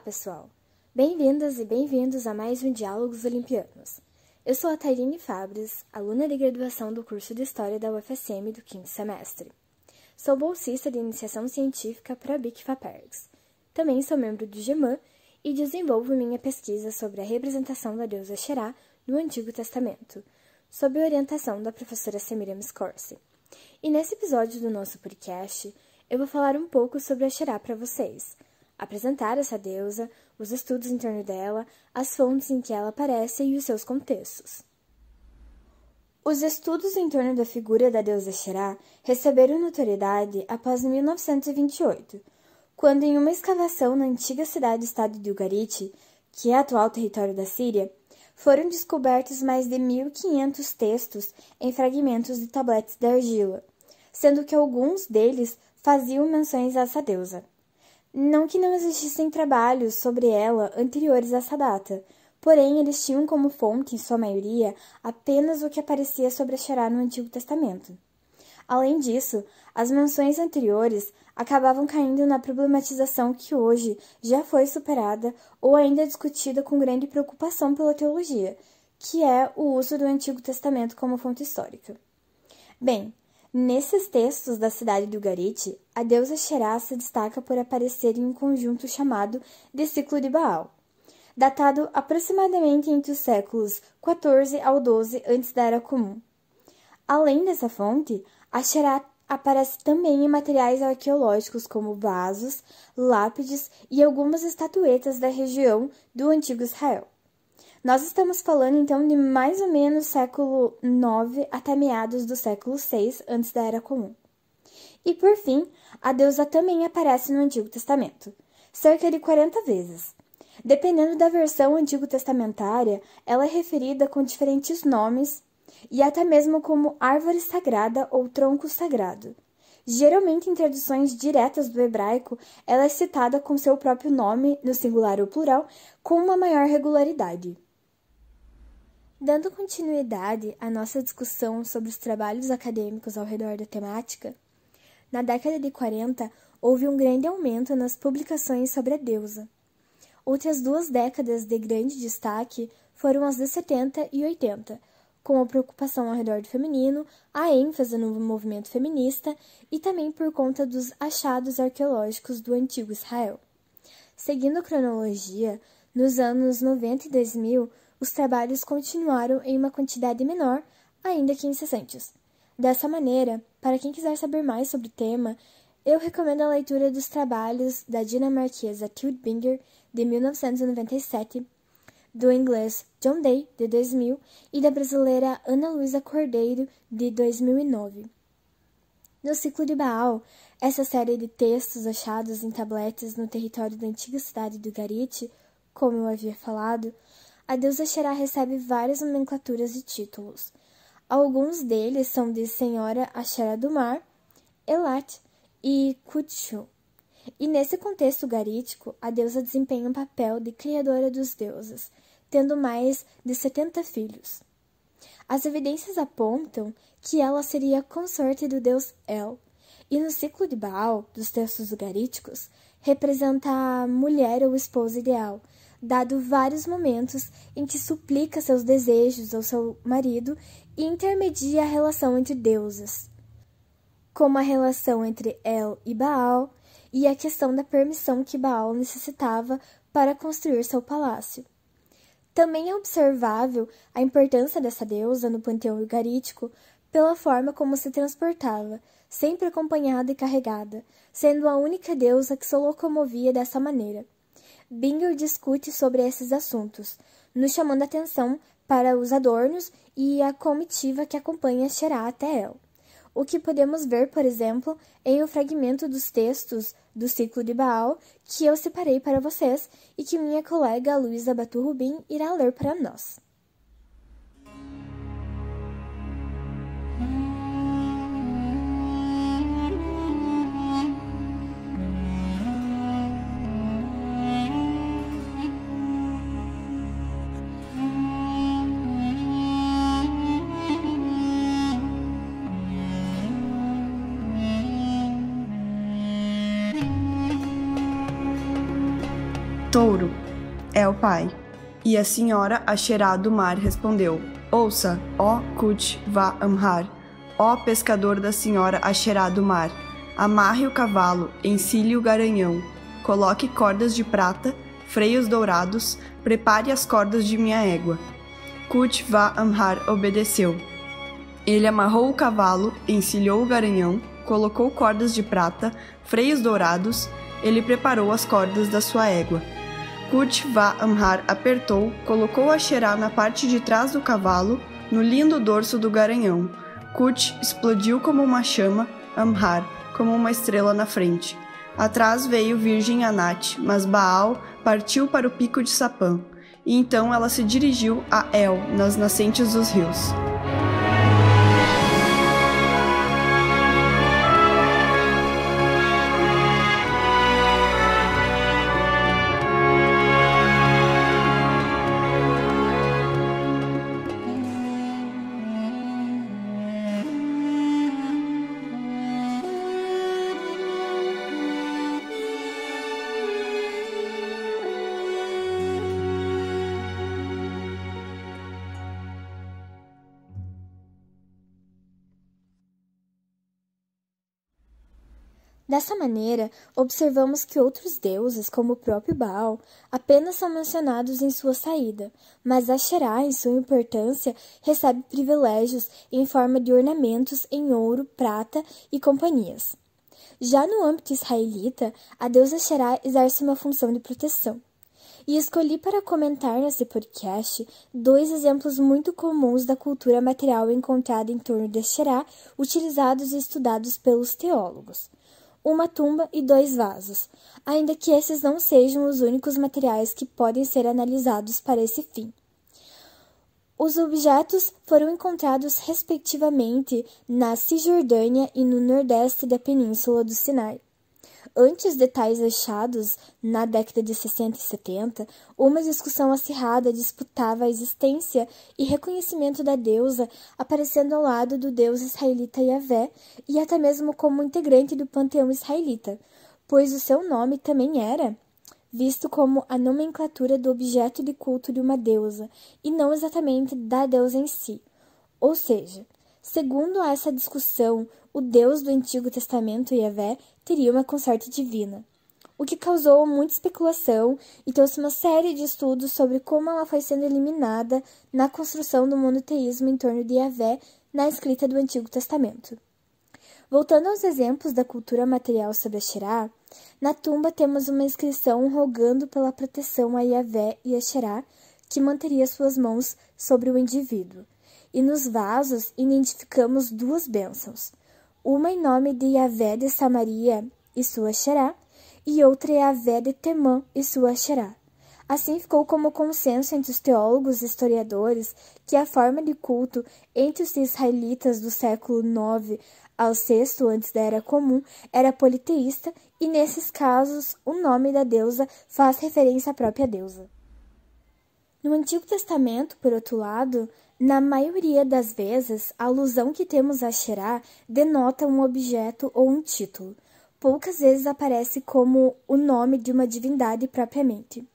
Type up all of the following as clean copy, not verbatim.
pessoal! Bem-vindas e bem-vindos a mais um Diálogos Olimpianos. Eu sou a Tairine Fabres, aluna de graduação do curso de História da UFSM do 5º semestre. Sou bolsista de iniciação científica para a BIC-FAPERGS. Também sou membro do GEMAN e desenvolvo minha pesquisa sobre a representação da deusa Xerá no Antigo Testamento, sob a orientação da professora Semiramis Corsi. E nesse episódio do nosso podcast, eu vou falar um pouco sobre a Xerá para vocês, apresentar essa deusa, os estudos em torno dela, as fontes em que ela aparece e os seus contextos. Os estudos em torno da figura da deusa Xerá receberam notoriedade após 1928, quando em uma escavação na antiga cidade-estado de Ugarit, que é atual território da Síria, foram descobertos mais de 1.500 textos em fragmentos de tabletes de argila, sendo que alguns deles faziam menções a essa deusa. Não que não existissem trabalhos sobre ela anteriores a essa data, porém eles tinham como fonte, em sua maioria, apenas o que aparecia sobre a Xerá no Antigo Testamento. Além disso, as menções anteriores acabavam caindo na problematização que hoje já foi superada ou ainda é discutida com grande preocupação pela teologia, que é o uso do Antigo Testamento como fonte histórica. Bem, nesses textos da cidade de Ugarit, a deusa Xerá se destaca por aparecer em um conjunto chamado de Ciclo de Baal, datado aproximadamente entre os séculos XIV ao XII antes da Era Comum. Além dessa fonte, a Xerá aparece também em materiais arqueológicos como vasos, lápides e algumas estatuetas da região do Antigo Israel. Nós estamos falando, então, de mais ou menos século IX até meados do século VI, antes da Era Comum. E, por fim, a deusa também aparece no Antigo Testamento, cerca de 40 vezes. Dependendo da versão antigo-testamentária, ela é referida com diferentes nomes e até mesmo como árvore sagrada ou tronco sagrado. Geralmente, em traduções diretas do hebraico, ela é citada com seu próprio nome, no singular ou plural, com uma maior regularidade. Dando continuidade à nossa discussão sobre os trabalhos acadêmicos ao redor da temática, na década de 40 houve um grande aumento nas publicações sobre a deusa. Outras 2 décadas de grande destaque foram as de 70 e 80, com a preocupação ao redor do feminino, a ênfase no movimento feminista e também por conta dos achados arqueológicos do Antigo Israel. Seguindo a cronologia, nos anos 90 e 2000, os trabalhos continuaram em uma quantidade menor, ainda que incessantes. Dessa maneira, para quem quiser saber mais sobre o tema, eu recomendo a leitura dos trabalhos da dinamarquesa Tilde Binger, de 1997, do inglês John Day, de 2000, e da brasileira Ana Luísa Cordeiro, de 2009. No Ciclo de Baal, essa série de textos achados em tabletes no território da antiga cidade de Ugarit, como eu havia falado, a deusa Xerá recebe várias nomenclaturas e títulos. Alguns deles são de Senhora Axera do Mar, Elat e Kutchu. E nesse contexto ugarítico, a deusa desempenha um papel de criadora dos deuses, tendo mais de 70 filhos. As evidências apontam que ela seria consorte do deus El, e no ciclo de Baal, dos textos ugaríticos, representa a mulher ou esposa ideal, dado vários momentos em que suplica seus desejos ao seu marido e intermedia a relação entre deuses, como a relação entre El e Baal e a questão da permissão que Baal necessitava para construir seu palácio. Também é observável a importância dessa deusa no panteão ugarítico pela forma como se transportava, sempre acompanhada e carregada, sendo a única deusa que se locomovia dessa maneira. Binger discute sobre esses assuntos, nos chamando a atenção para os adornos e a comitiva que acompanha Xerá até ela. O que podemos ver, por exemplo, em um fragmento dos textos do Ciclo de Baal que eu separei para vocês e que minha colega Luísa Batu Rubim irá ler para nós. Touro é o pai. E a senhora Asherá do mar respondeu: Ouça, ó Kut va Amhar, ó pescador da senhora Asherá do mar, amarre o cavalo, ensile o garanhão, coloque cordas de prata, freios dourados, prepare as cordas de minha égua. Kut va Amhar obedeceu. Ele amarrou o cavalo, encilhou o garanhão, colocou cordas de prata, freios dourados, ele preparou as cordas da sua égua. Kut va Amhar apertou, colocou Asherá na parte de trás do cavalo, no lindo dorso do garanhão. Kut explodiu como uma chama, Amhar como uma estrela na frente. Atrás veio virgem Anat, mas Baal partiu para o pico de Sapã, e então ela se dirigiu a El, nas nascentes dos rios. Dessa maneira, observamos que outros deuses, como o próprio Baal, apenas são mencionados em sua saída, mas Asherá, em sua importância, recebe privilégios em forma de ornamentos em ouro, prata e companhias. Já no âmbito israelita, a deusa Asherá exerce uma função de proteção. E escolhi para comentar nesse podcast 2 exemplos muito comuns da cultura material encontrada em torno de Asherá, utilizados e estudados pelos teólogos. Uma tumba e 2 vasos, ainda que esses não sejam os únicos materiais que podem ser analisados para esse fim. Os objetos foram encontrados respectivamente na Cisjordânia e no nordeste da Península do Sinai. Antes de tais achados, na década de 60 e 70, uma discussão acirrada disputava a existência e reconhecimento da deusa, aparecendo ao lado do deus israelita Yahvé e até mesmo como integrante do panteão israelita, pois o seu nome também era visto como a nomenclatura do objeto de culto de uma deusa, e não exatamente da deusa em si. Ou seja, segundo essa discussão, o Deus do Antigo Testamento, Yahvé, teria uma consorte divina, o que causou muita especulação e trouxe uma série de estudos sobre como ela foi sendo eliminada na construção do monoteísmo em torno de Yahvé na escrita do Antigo Testamento. Voltando aos exemplos da cultura material sobre Asherá, na tumba temos uma inscrição rogando pela proteção a Yahvé e Asherá, que manteria suas mãos sobre o indivíduo. E nos vasos identificamos 2 bênçãos, uma em nome de Yahvé de Samaria e sua Asherá, e outra é Yahvé de Temã e sua Asherá. Assim ficou como consenso entre os teólogos e historiadores que a forma de culto entre os israelitas do século IX ao VI antes da Era Comum era politeísta, e nesses casos o nome da deusa faz referência à própria deusa. No Antigo Testamento, por outro lado, na maioria das vezes, a alusão que temos a Asherá denota um objeto ou um título. Poucas vezes aparece como o nome de uma divindade propriamente.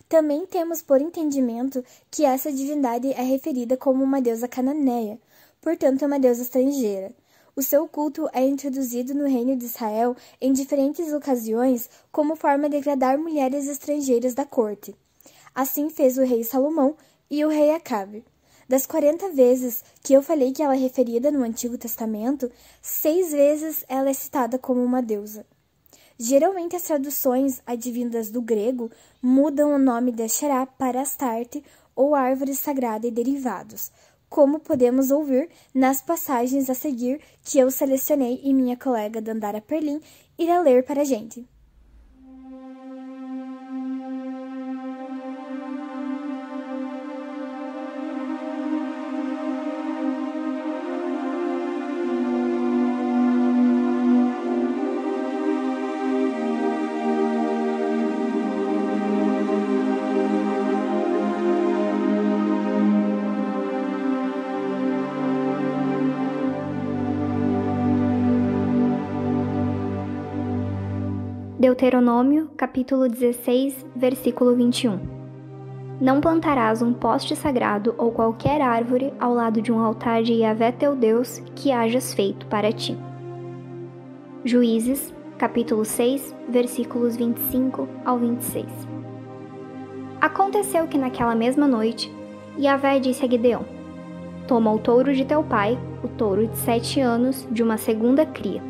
Também temos por entendimento que essa divindade é referida como uma deusa cananeia, portanto é uma deusa estrangeira. O seu culto é introduzido no reino de Israel em diferentes ocasiões como forma de agradar mulheres estrangeiras da corte. Assim fez o rei Salomão e o rei Acabe. Das 40 vezes que eu falei que ela é referida no Antigo Testamento, 6 vezes ela é citada como uma deusa. Geralmente as traduções advindas do grego mudam o nome de Asherá para Astarte ou árvore sagrada e derivados, como podemos ouvir nas passagens a seguir que eu selecionei e minha colega Dandara Perlin irá ler para a gente. Deuteronômio, capítulo 16, versículo 21. Não plantarás um poste sagrado ou qualquer árvore ao lado de um altar de Yahvé teu Deus que hajas feito para ti. Juízes, capítulo 6, versículos 25 ao 26. Aconteceu que naquela mesma noite, Yahvé disse a Gideão: Toma o touro de teu pai, o touro de 7 anos, de uma segunda cria.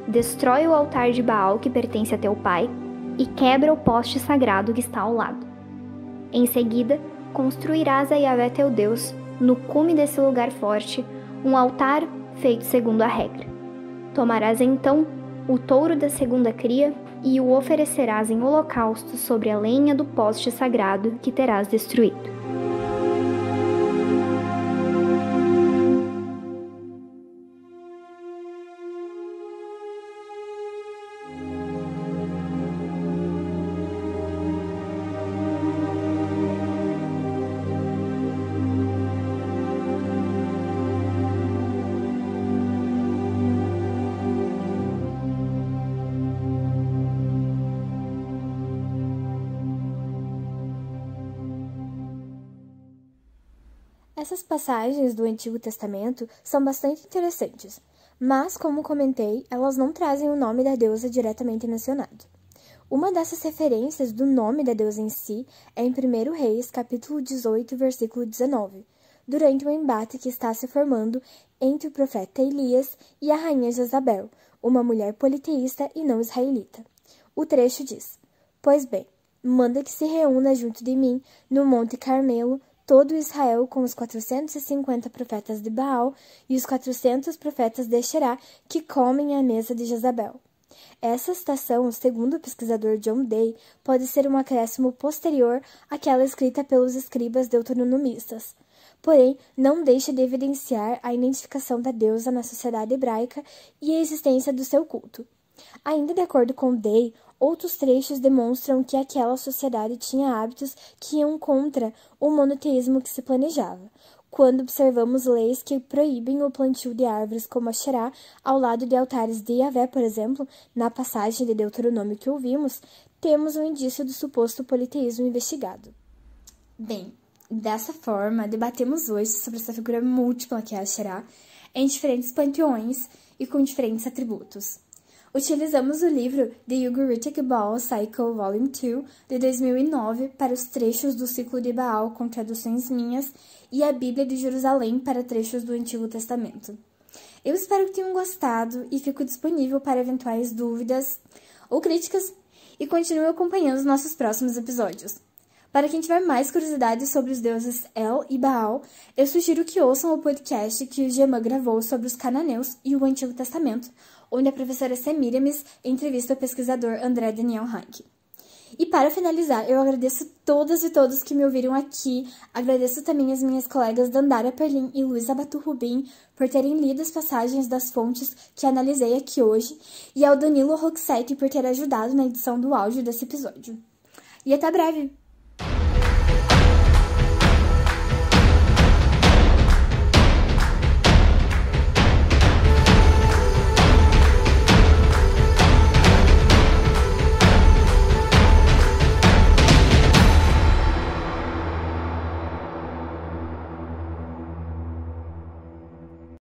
Destrói o altar de Baal que pertence a teu pai e quebra o poste sagrado que está ao lado. Em seguida, construirás a Yahvé teu Deus, no cume desse lugar forte, um altar feito segundo a regra. Tomarás então o touro da segunda cria e o oferecerás em holocausto sobre a lenha do poste sagrado que terás destruído. Essas passagens do Antigo Testamento são bastante interessantes, mas, como comentei, elas não trazem o nome da deusa diretamente mencionado. Uma dessas referências do nome da deusa em si é em 1 Reis, capítulo 18, versículo 19, durante o embate que está se formando entre o profeta Elias e a rainha Jezabel, uma mulher politeísta e não israelita. O trecho diz: Pois bem, manda que se reúna junto de mim no Monte Carmelo todo Israel com os 450 profetas de Baal e os 400 profetas de Xerá que comem à mesa de Jezabel. Essa citação, segundo o pesquisador John Day, pode ser um acréscimo posterior àquela escrita pelos escribas deuteronomistas. Porém, não deixa de evidenciar a identificação da deusa na sociedade hebraica e a existência do seu culto. Ainda de acordo com Day, outros trechos demonstram que aquela sociedade tinha hábitos que iam contra o monoteísmo que se planejava. Quando observamos leis que proíbem o plantio de árvores como a Xerá ao lado de altares de Yahvé, por exemplo, na passagem de Deuteronômio que ouvimos, temos um indício do suposto politeísmo investigado. Bem, dessa forma, debatemos hoje sobre essa figura múltipla que é a Xerá em diferentes panteões e com diferentes atributos. Utilizamos o livro The Ugaritic Baal Cycle Volume 2, de 2009, para os trechos do ciclo de Baal com traduções minhas e a Bíblia de Jerusalém para trechos do Antigo Testamento. Eu espero que tenham gostado e fico disponível para eventuais dúvidas ou críticas e continue acompanhando os nossos próximos episódios. Para quem tiver mais curiosidades sobre os deuses El e Baal, eu sugiro que ouçam o podcast que o Gemma gravou sobre os cananeus e o Antigo Testamento, onde a professora Semiramis entrevista o pesquisador André Daniel Heinck. E para finalizar, eu agradeço todas e todos que me ouviram aqui, agradeço também as minhas colegas Dandara Perlin e Luísa Batu Rubim por terem lido as passagens das fontes que analisei aqui hoje, e ao Danilo Roxette por ter ajudado na edição do áudio desse episódio. E até breve!